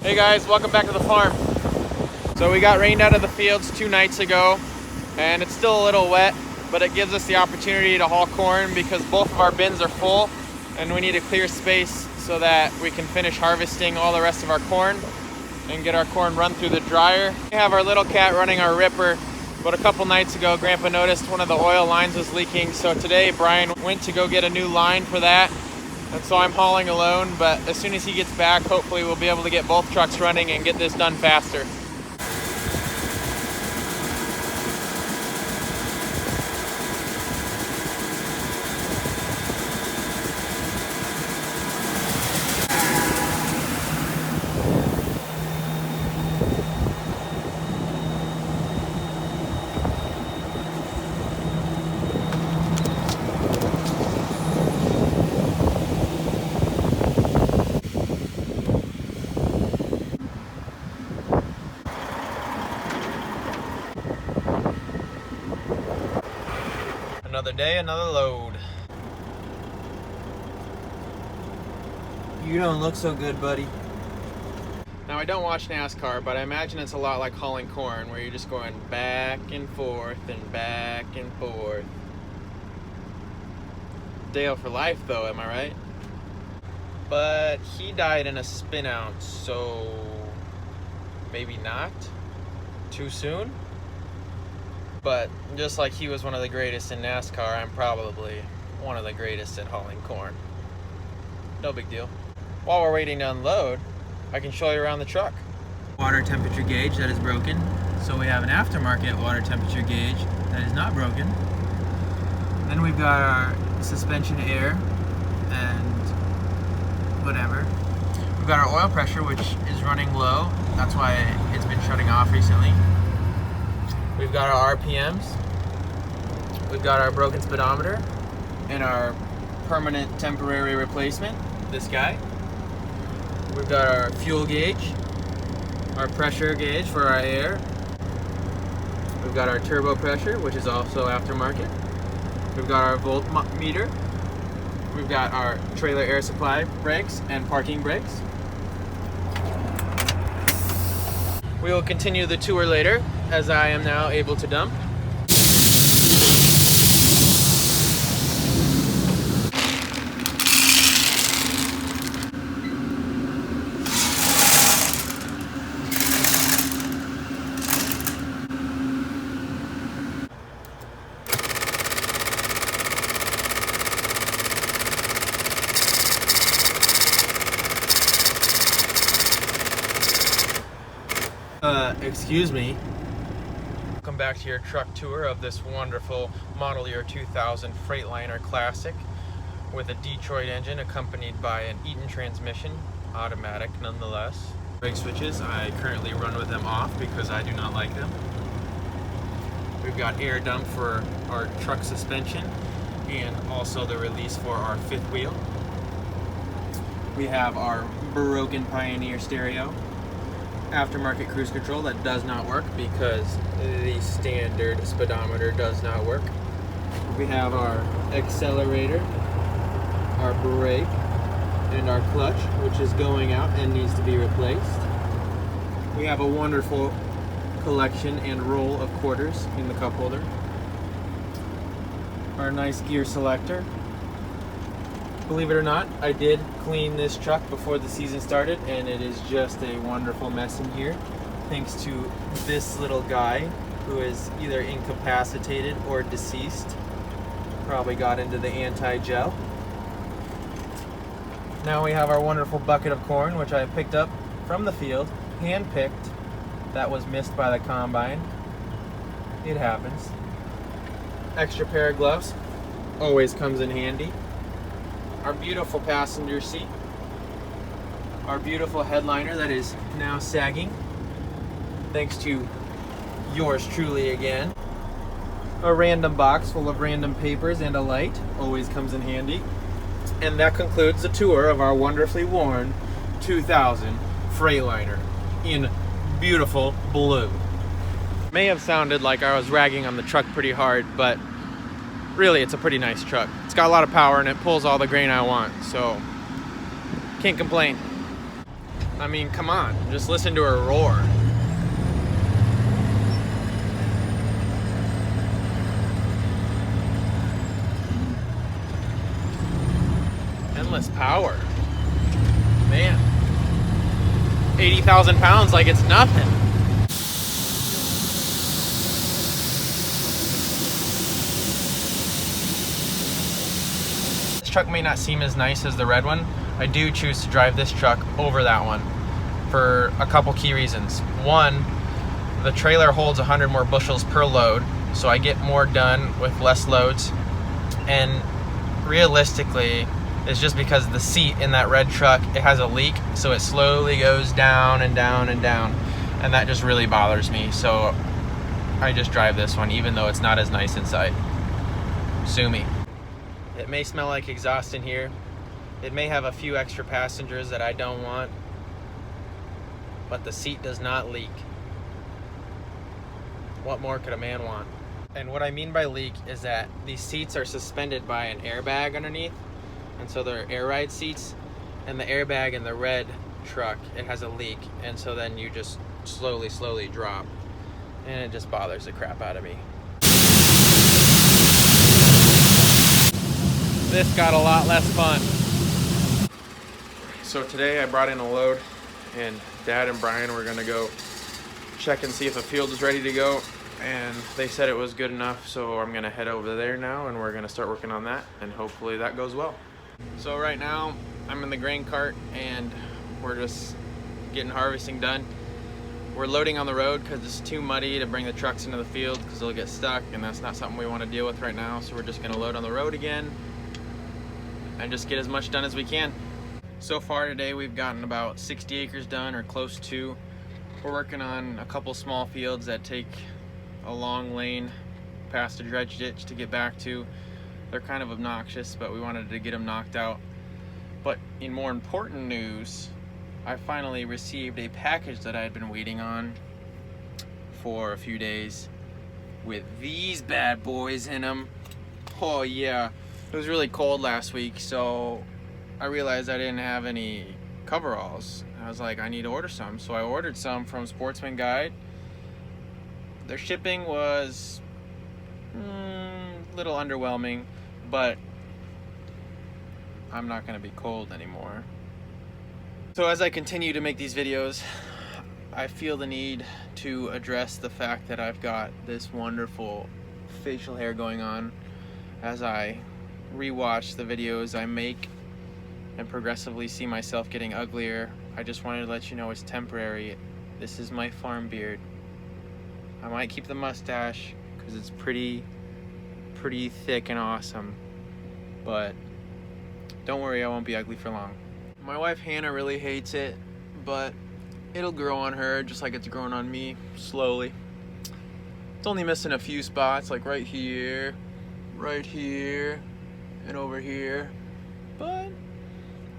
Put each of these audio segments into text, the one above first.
Hey guys, welcome back to the farm. So we got rained out of the fields 2 nights ago, and it's still a little wet, but it gives us the opportunity to haul corn because both of our bins are full and we need a clear space so that we can finish harvesting all the rest of our corn and get our corn run through the dryer. We have our little cat running our ripper, but a couple nights ago Grandpa noticed one of the oil lines was leaking, so today Brian went to go get a new line for that. And so I'm hauling alone, but as soon as he gets back, hopefully we'll be able to get both trucks running and get this done faster. Another day, another load. You don't look so good, buddy. Now I don't watch NASCAR, but I imagine it's a lot like hauling corn, where you're just going back and forth and back and forth. Dale for life though, am I right? But he died in a spin out, so maybe not too soon. But just like he was one of the greatest in NASCAR, I'm probably one of the greatest at hauling corn. No big deal. While we're waiting to unload, I can show you around the truck. Water temperature gauge that is broken. So we have an aftermarket water temperature gauge that is not broken. Then we've got our suspension air and whatever. We've got our oil pressure, which is running low. That's why it's been shutting off recently. We've got our RPMs, we've got our broken speedometer, and our permanent temporary replacement, this guy. We've got our fuel gauge, our pressure gauge for our air. We've got our turbo pressure, which is also aftermarket. We've got our voltmeter. We've got our trailer air supply brakes and parking brakes. We will continue the tour later, as I am now able to dump. Excuse me. Welcome back to your truck tour of this wonderful model year 2000 Freightliner Classic with a Detroit engine accompanied by an Eaton transmission, automatic nonetheless. Brake switches, I currently run with them off because I do not like them. We've got air dump for our truck suspension and also the release for our fifth wheel. We have our broken Pioneer stereo. Aftermarket cruise control that does not work because the standard speedometer does not work. We have our accelerator, our brake, and our clutch, which is going out and needs to be replaced. We have a wonderful collection and roll of quarters in the cup holder. Our nice gear selector. Believe it or not, I did clean this truck before the season started, and it is just a wonderful mess in here, thanks to this little guy who is either incapacitated or deceased. Probably got into the anti-gel. Now we have our wonderful bucket of corn, which I picked up from the field, hand-picked. That was missed by the combine. It happens. Extra pair of gloves always comes in handy. Our beautiful passenger seat, our beautiful headliner that is now sagging, thanks to yours truly again. A random box full of random papers and a light always comes in handy. And that concludes the tour of our wonderfully worn 2000 Freightliner in beautiful blue. May have sounded like I was ragging on the truck pretty hard, but really it's a pretty nice truck. It's got a lot of power and it pulls all the grain I want, so can't complain. I mean, come on, just listen to her roar. Endless power. Man. 80,000 pounds like it's nothing. This truck may not seem as nice as the red one. I do choose to drive this truck over that one for a couple key reasons. One, the trailer holds 100 more bushels per load, so I get more done with less loads. And realistically, it's just because the seat in that red truck, it has a leak, so it slowly goes down and down and down, and that just really bothers me. So I just drive this one, even though it's not as nice inside. Sue me. It may smell like exhaust in here. It may have a few extra passengers that I don't want, but the seat does not leak. What more could a man want? And what I mean by leak is that these seats are suspended by an airbag underneath, and so they're air ride seats, and the airbag in the red truck, it has a leak, and so then you just slowly drop, and it just bothers the crap out of me. This got a lot less fun. So today I brought in a load, and Dad and Brian were gonna go check and see if the field is ready to go, and they said it was good enough, so I'm gonna head over there now and we're gonna start working on that, and hopefully that goes well. So right now I'm in the grain cart and we're just getting harvesting done. We're loading on the road because it's too muddy to bring the trucks into the field because they'll get stuck, and that's not something we want to deal with right now, so we're just gonna load on the road again and just get as much done as we can. So far today we've gotten about 60 acres done, or close to. We're working on a couple small fields that take a long lane past a dredge ditch to get back to. They're kind of obnoxious, but we wanted to get them knocked out. But in more important news, I finally received a package that I had been waiting on for a few days with these bad boys in them. Oh yeah, it was really cold last week, so I realized I didn't have any coveralls. I was like, I need to order some, so I ordered some from Sportsman Guide. Their shipping was a little underwhelming, but I'm not gonna be cold anymore. So as I continue to make these videos, I feel the need to address the fact that I've got this wonderful facial hair going on as I rewatch the videos I make and progressively see myself getting uglier. I just wanted to let you know it's temporary. This is my farm beard. I might keep the mustache because it's pretty thick and awesome, but don't worry, I won't be ugly for long. My wife Hannah really hates it, but it'll grow on her just like it's growing on me, slowly. It's only missing a few spots, like right here, and over here, but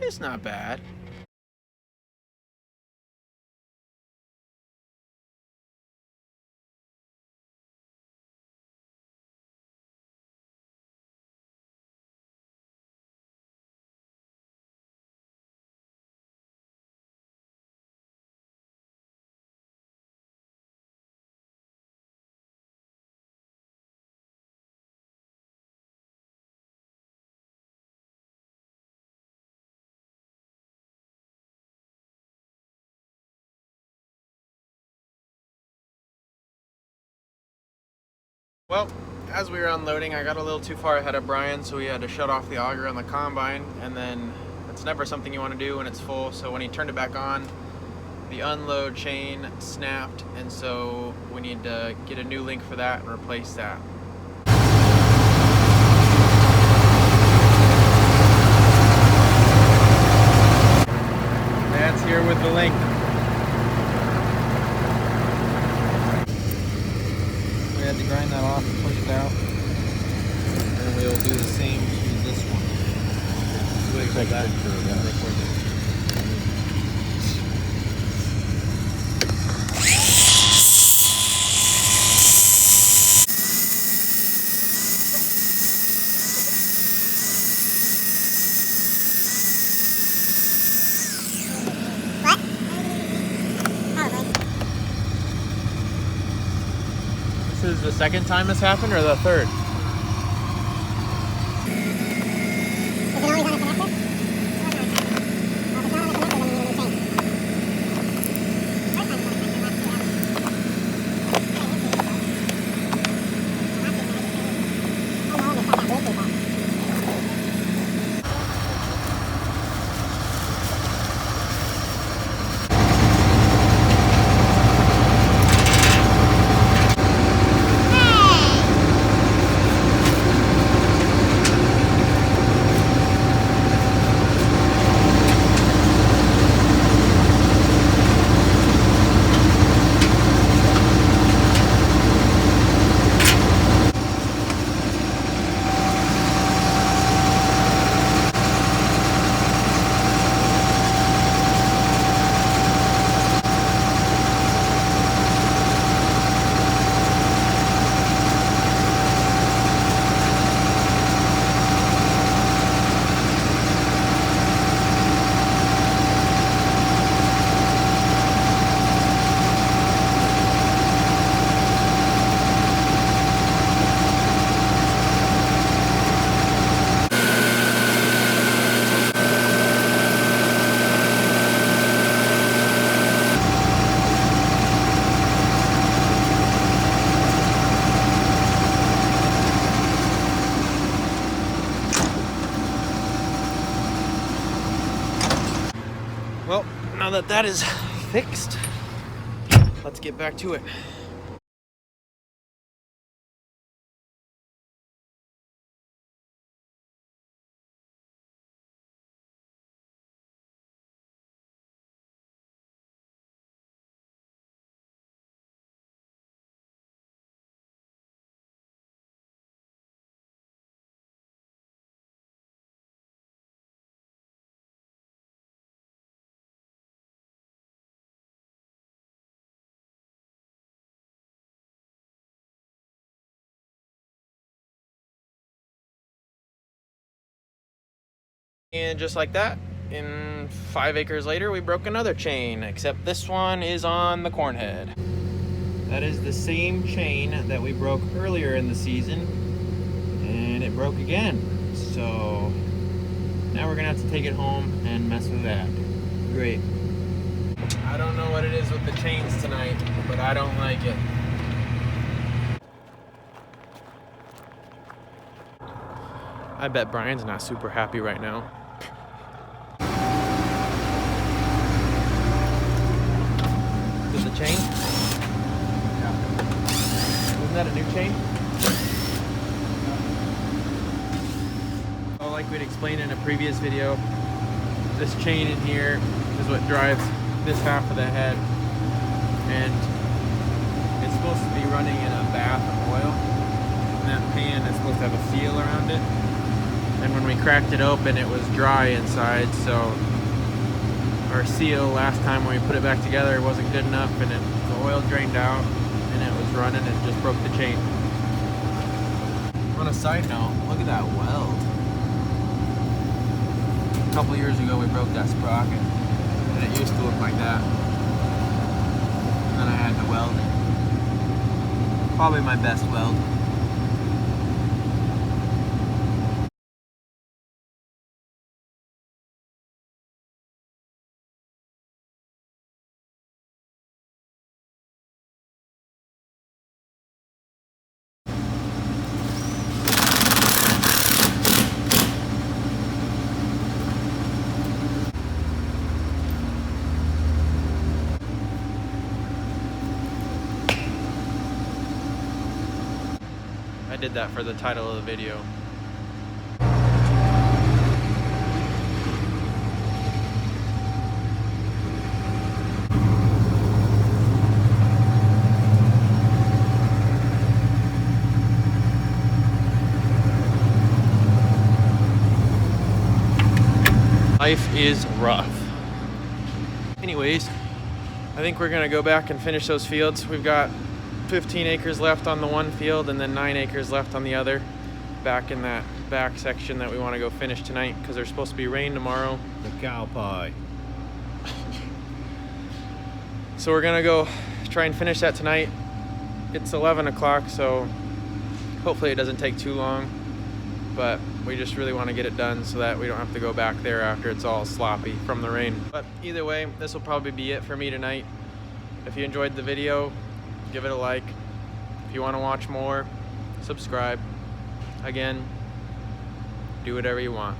it's not bad. Well, as we were unloading, I got a little too far ahead of Brian, so we had to shut off the auger on the combine, and then it's never something you want to do when it's full, so when he turned it back on, the unload chain snapped, and so we need to get a new link for that and replace that. That's here with the link. We had to grind that off and push it out, and we'll do the same to this one. Take a picture of that. What? is the second time this happened or the third? Well, now that that is fixed, let's get back to it. And just like that, in 5 acres later, we broke another chain, except this one is on the corn head. That is the same chain that we broke earlier in the season, and it broke again. So now we're gonna have to take it home and mess with that. Great. I don't know what it is with the chains tonight, but I don't like it. I bet Brian's not super happy right now. Is the chain? Yeah. Wasn't that a new chain? Well, like we'd explained in a previous video, this chain in here is what drives this half of the head, and it's supposed to be running in a bath of oil, and that pan is supposed to have a seal around it. And when we cracked it open, it was dry inside, so our seal last time when we put it back together wasn't good enough, and the oil drained out and it was running and just broke the chain. On a side note, look at that weld. A couple years ago we broke that sprocket, and it used to look like that. And then I had to weld it. Probably my best weld. I did that for the title of the video. Life is rough. Anyways, I think we're gonna go back and finish those fields. We've got 15 acres left on the one field and then 9 acres left on the other, back in that back section that we want to go finish tonight because there's supposed to be rain tomorrow. The cow pie. So we're gonna go try and finish that tonight, It's 11 o'clock, so hopefully it doesn't take too long, but we just really want to get it done so that we don't have to go back there after it's all sloppy from the rain. But either way, this will probably be it for me tonight. If you enjoyed the video, give it a like. If you want to watch more, subscribe. Again, do whatever you want.